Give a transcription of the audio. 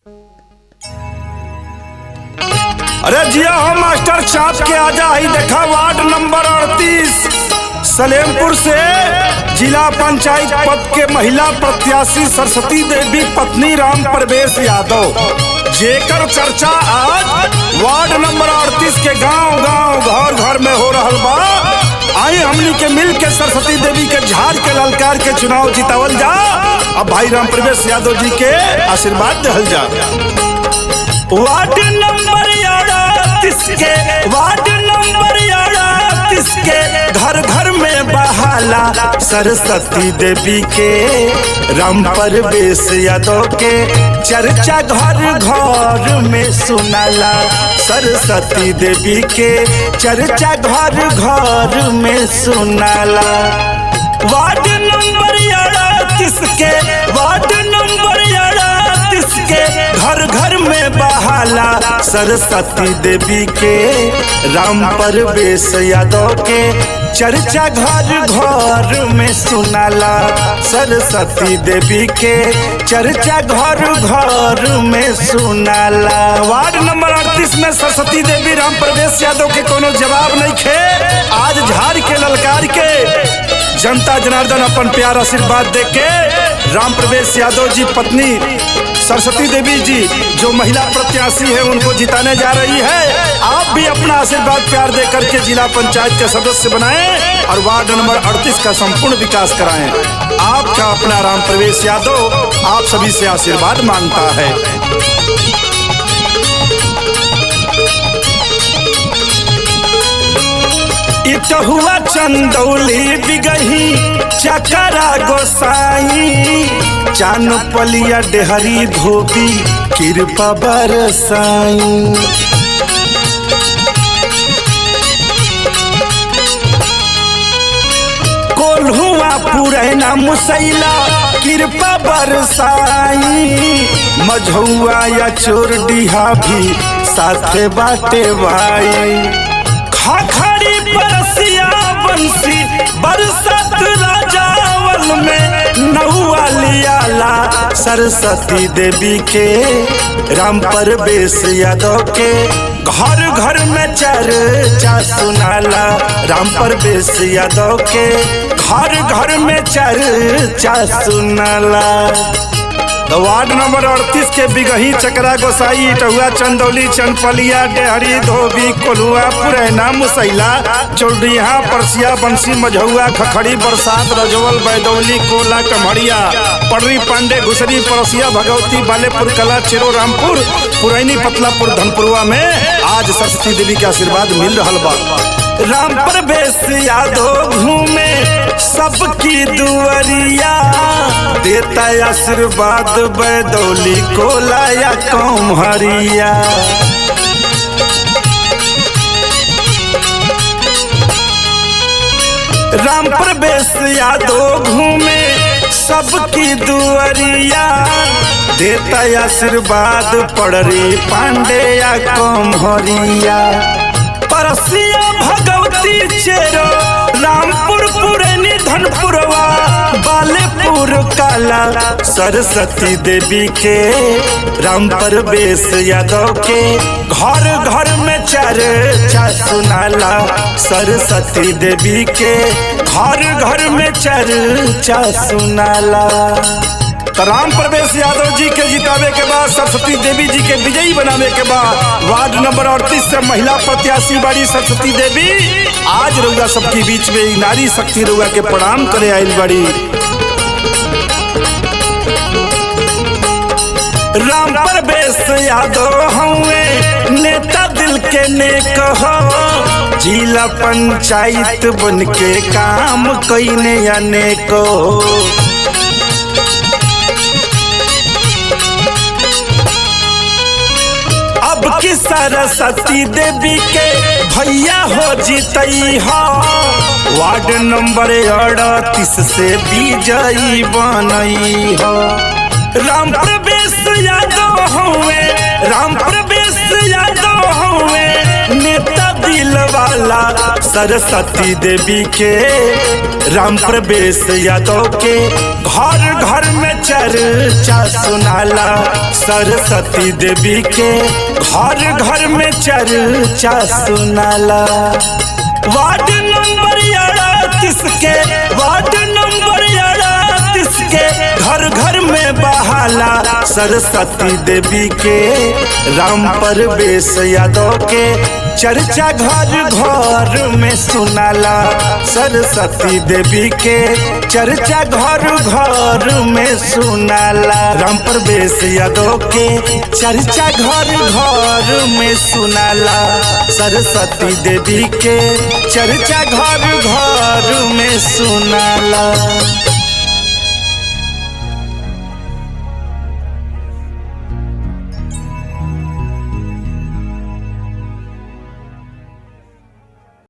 अरे जिया हो मास्टर चाप के आजा ही देखा वार्ड नंबर 38 सलेमपुर से जिला पंचायत पद के महिला प्रत्याशी सरस्वती देवी पत्नी राम प्रवेश यादव जेकर चर्चा आज वार्ड नंबर 38 के गांव गांव घर घर में हो रहा बा। आई हमनी के मिल के सरस्वती देवी के झाड़ के ललकार के चुनाव जितावल जा। अब भाई राम प्रवेश यादव जी के आशीर्वाद दहल जा। वार्ड नंबर 38 के वार्ड नंबर 38 के घर घर में बहाला सरस्वती देवी के राम प्रवेश यादव के चर्चा घर घर में सुनाला। सरस्वती देवी के चर्चा घर घर में सुनाला। वार्ड नंबर 38 के वार्ड नंबर 38 के घर घर में बहाला सरस्वती देवी के राम प्रवेश यादव के चर्चा घर घर में सुनाला। सरस्वती देवी के चर्चा घर घर में सुनाला। वार्ड नंबर 38 में सरस्वती देवी राम प्रवेश यादव के कोनो जवाब नहीं खे। आज झाड़ के ललकार के जनता जनार्दन अपन प्यार आशीर्वाद दे के राम प्रवेश यादव जी पत्नी सरस्वती देवी जी जो महिला प्रत्याशी है उनको जिताने जा रही है। आप भी अपना आशीर्वाद प्यार दे करके जिला पंचायत के सदस्य बनाएं और वार्ड नंबर 38 का संपूर्ण विकास कराएं। आपका अपना राम प्रवेश यादव आप सभी से आशीर्वाद मांगता है। इटहुआ चंदौली बिगही चकरा गोसाई चानपलिया डेहरी धोबी कृपा बरसाई। कोल्हुआ पुरैना मुसैला कृपा बरसाई। मझौआ या चोरडीहा भी साथे बाटे भाई। खाखड़ी परसिया बंसी बरसत राजावल में नहुआ लियाला। सरस्वती देवी के राम प्रवेश यादव के घर घर में चर्चा सुनाला। राम प्रवेश यादव के घर घर में चर्चा सुनाला। वार्ड नंबर 38 के बिगही चकरा गोसाई इटहुआ चंदौली चनपलिया डेहरी धोबी कोल्हुआ पुरैना मुसैला चोरडीहा परसिया बंसी मझौआ खखड़ी बरसात रजवल बैदौली कोला कमड़िया पड़री पांडे घुसरी परसिया भगवती बालेपुर कला चेरो रामपुर पुरैनी पतलापुर धनपुरवा में आज सरस्वती देवी के आशीर्वाद मिल रहा बा। राम प्रवेश यादव घूमे सबकी दुआरिया देता आशीर्वाद बैदौली कोला या कौमहरिया। राम प्रवेश यादव घूमे सबकी दुआरिया देता आशीर्वाद पड़री पांडे या कौमहरिया। परसिया भगवती चेरो रामपुर पुरैनी धनपुरवा बालेपुर काला सरस्वती देवी के राम प्रवेश यादव के घर घर में चर्चा सुनाला। सरस्वती देवी के घर घर में चर्चा सुनाला। तो राम प्रवेश यादव जी के जितावे के बाद सरस्वती देवी जी के विजयी बनाने के बाद वार्ड नंबर 38 से महिला प्रत्याशी बड़ी सरस्वती देवी आज रउआ सबके बीच में नारी शक्ति रउआ के प्रणाम करे आइल बड़ी। राम प्रवेश यादव हुए नेता दिल के नेक हो जिला पंचायत बन के काम कईने अनेक हो। अब की सरस्वती देवी के भैया हो जीतई हो वार्ड नंबर 38 से विजयी बनई हो। राम प्रवेश यादव हुए राम प्रवेश यादव हुए नेता दिल वाला सरस्वती देवी के राम प्रवेश यादव के घर घर में चर्चा सुनाला सरस्वती देवी के, घर घर में चर्चा सुनाला। वार्ड नंबर 38 के, वार्ड नंबर 38 के, घर घर में बहाला सरस्वती देवी के। राम परवेश यादव के चर्चा घर घर में सुनाला सरस्वती देवी के, चर्चा घर घर में सुनाला। राम परवेश यादव के चर्चा घर घर में सुनाला सरस्वती देवी के, चर्चा घर घर में सुनाला।